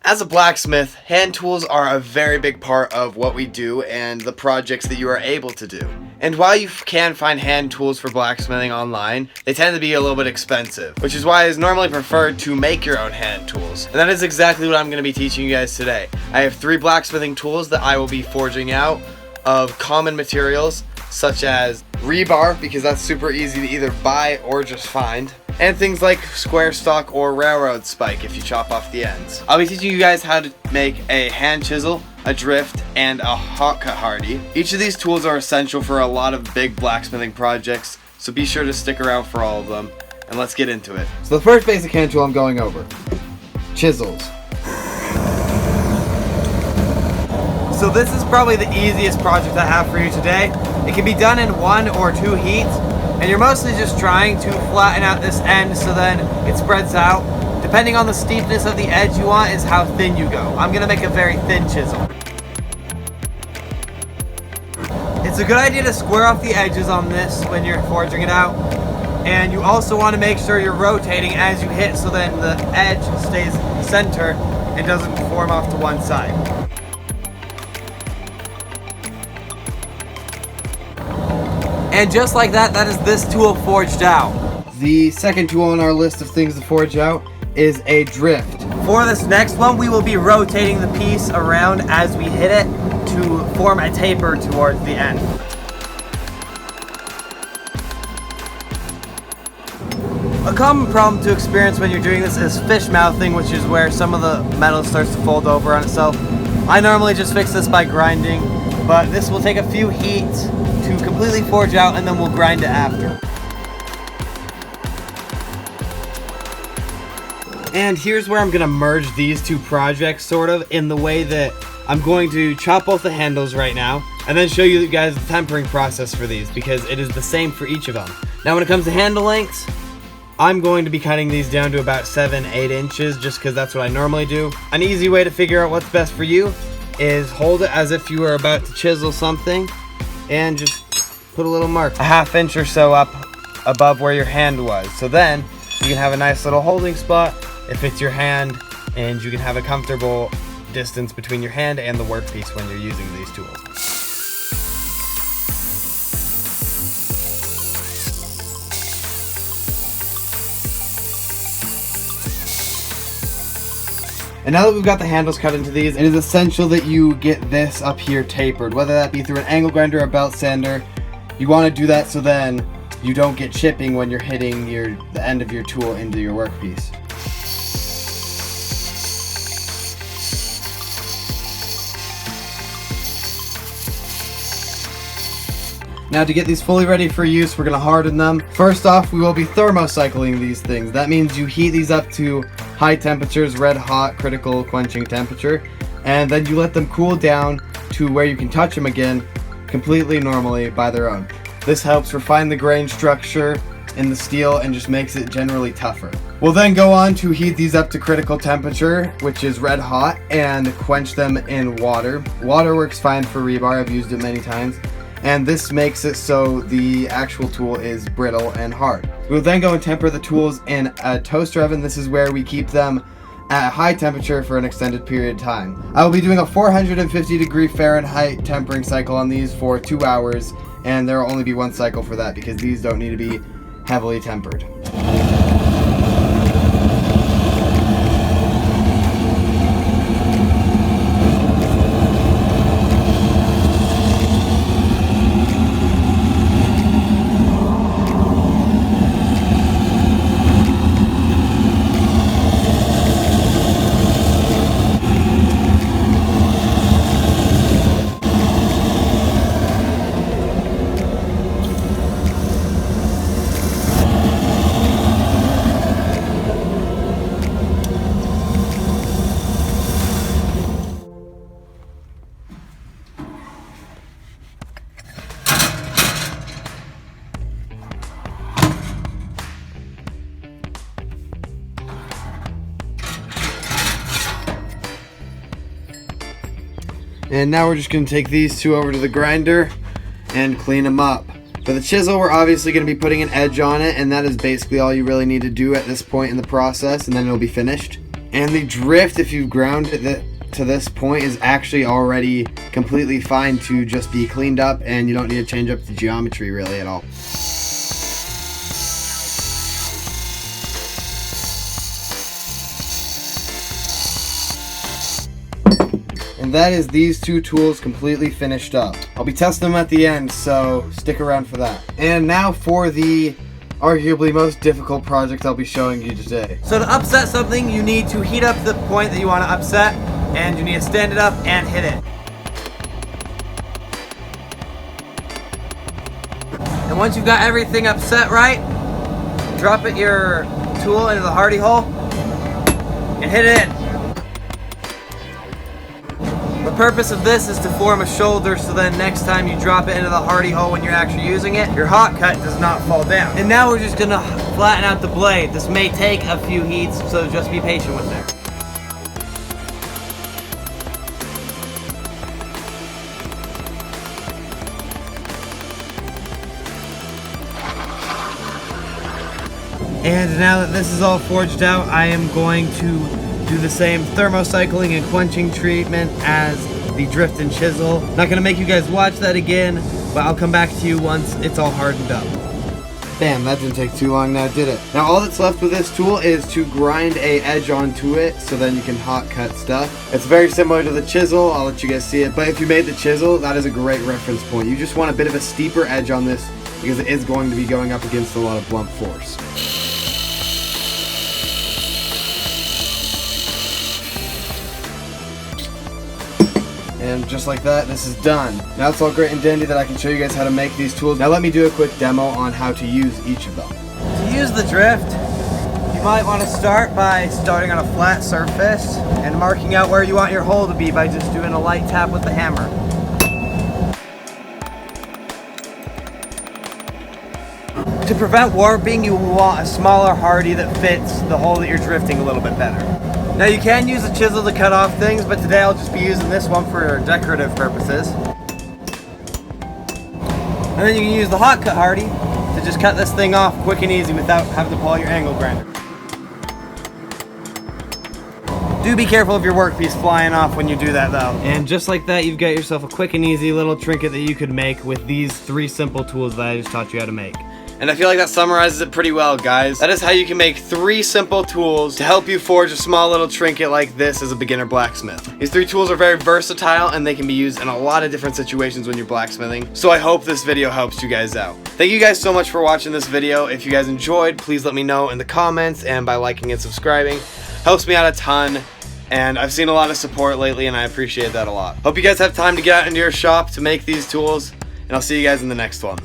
As a blacksmith, hand tools are a very big part of what we do and the projects that you are able to do. And while you can find hand tools for blacksmithing online, they tend to be a little bit expensive, which is why it is normally preferred to make your own hand tools. And that is exactly what I'm going to be teaching you guys today. I have 3 blacksmithing tools that I will be forging out of common materials, such as rebar, because that's super easy to either buy or just find, and things like square stock or railroad spike if you chop off the ends. I'll be teaching you guys how to make a hand chisel, a drift, and a hot cut hardy. Each of these tools are essential for a lot of big blacksmithing projects, so be sure to stick around for all of them, and let's get into it. So the first basic hand tool I'm going over, chisels. So this is probably the easiest project I have for you today. It can be done in 1 or 2 heats, and you're mostly just trying to flatten out this end so then it spreads out. Depending on the steepness of the edge you want is how thin you go. I'm gonna make a very thin chisel. It's a good idea to square off the edges on this when you're forging it out. And you also want to make sure you're rotating as you hit so then the edge stays center and doesn't form off to one side. And just like that, that is this tool forged out. The second tool on our list of things to forge out is a drift. For this next one, we will be rotating the piece around as we hit it to form a taper towards the end. A common problem to experience when you're doing this is fish mouthing, which is where some of the metal starts to fold over on itself. I normally just fix this by grinding, but this will take a few heats to completely forge out, and then we'll grind it after. And here's where I'm going to merge these 2 projects sort of in the way that I'm going to chop both the handles right now and then show you guys the tempering process for these, because it is the same for each of them. Now when it comes to handle lengths, I'm going to be cutting these down to about 7-8 inches just because that's what I normally do. An easy way to figure out what's best for you is hold it as if you were about to chisel something and just put a little mark a 1/2 inch or so up above where your hand was. So then you can have a nice little holding spot if it's your hand, and you can have a comfortable distance between your hand and the workpiece when you're using these tools. And now that we've got the handles cut into these, it is essential that you get this up here tapered, whether that be through an angle grinder or a belt sander. You want to do that so then you don't get chipping when you're hitting the end of your tool into your workpiece. Now to get these fully ready for use, we're going to harden them. First off, we will be thermocycling these things. That means you heat these up to high temperatures, red hot, critical quenching temperature, and then you let them cool down to where you can touch them again completely normally by their own. This helps refine the grain structure in the steel and just makes it generally tougher. We'll then go on to heat these up to critical temperature, which is red hot, and quench them in water. Water works fine for rebar, I've used it many times. And this makes it so the actual tool is brittle and hard. We'll then go and temper the tools in a toaster oven. This is where we keep them at a high temperature for an extended period of time. I will be doing a 450-degree Fahrenheit tempering cycle on these for 2 hours, and there will only be 1 cycle for that because these don't need to be heavily tempered. And now we're just going to take these 2 over to the grinder and clean them up. For the chisel, we're obviously going to be putting an edge on it, and that is basically all you really need to do at this point in the process, and then it'll be finished. And the drift, if you've ground it to this point, is actually already completely fine to just be cleaned up, and you don't need to change up the geometry really at all. And that is these two tools completely finished up. I'll be testing them at the end, so stick around for that. And now for the arguably most difficult project I'll be showing you today. So to upset something, you need to heat up the point that you want to upset, and you need to stand it up and hit it. And once you've got everything upset right, drop your tool into the hardy hole and hit it in. The purpose of this is to form a shoulder, so then next time you drop it into the hardy hole when you're actually using it, your hot cut does not fall down. And now we're just gonna flatten out the blade. This may take a few heats, so just be patient with it. And now that this is all forged out, I am going to do the same thermocycling and quenching treatment as the drift and chisel. Not going to make you guys watch that again, but I'll come back to you once it's all hardened up. Bam, that didn't take too long now, did it? Now all that's left with this tool is to grind a edge onto it, so then you can hot cut stuff. It's very similar to the chisel, I'll let you guys see it, but if you made the chisel, that is a great reference point. You just want a bit of a steeper edge on this, because it is going to be going up against a lot of blunt force. And just like that, this is done. Now it's all great and dandy that I can show you guys how to make these tools. Now let me do a quick demo on how to use each of them. To use the drift, you might want to start by starting on a flat surface and marking out where you want your hole to be by just doing a light tap with the hammer. To prevent warping, you will want a smaller hardy that fits the hole that you're drifting a little bit better. Now you can use a chisel to cut off things, but today I'll just be using this one for decorative purposes. And then you can use the hot cut hardy to just cut this thing off quick and easy without having to pull out your angle grinder. Do be careful of your workpiece flying off when you do that though. And just like that, you've got yourself a quick and easy little trinket that you could make with these 3 simple tools that I just taught you how to make. And I feel like that summarizes it pretty well, guys. That is how you can make 3 simple tools to help you forge a small little trinket like this as a beginner blacksmith. These 3 tools are very versatile, and they can be used in a lot of different situations when you're blacksmithing. So I hope this video helps you guys out. Thank you guys so much for watching this video. If you guys enjoyed, please let me know in the comments, and by liking and subscribing. Helps me out a ton. And I've seen a lot of support lately, and I appreciate that a lot. Hope you guys have time to get out into your shop to make these tools, and I'll see you guys in the next one.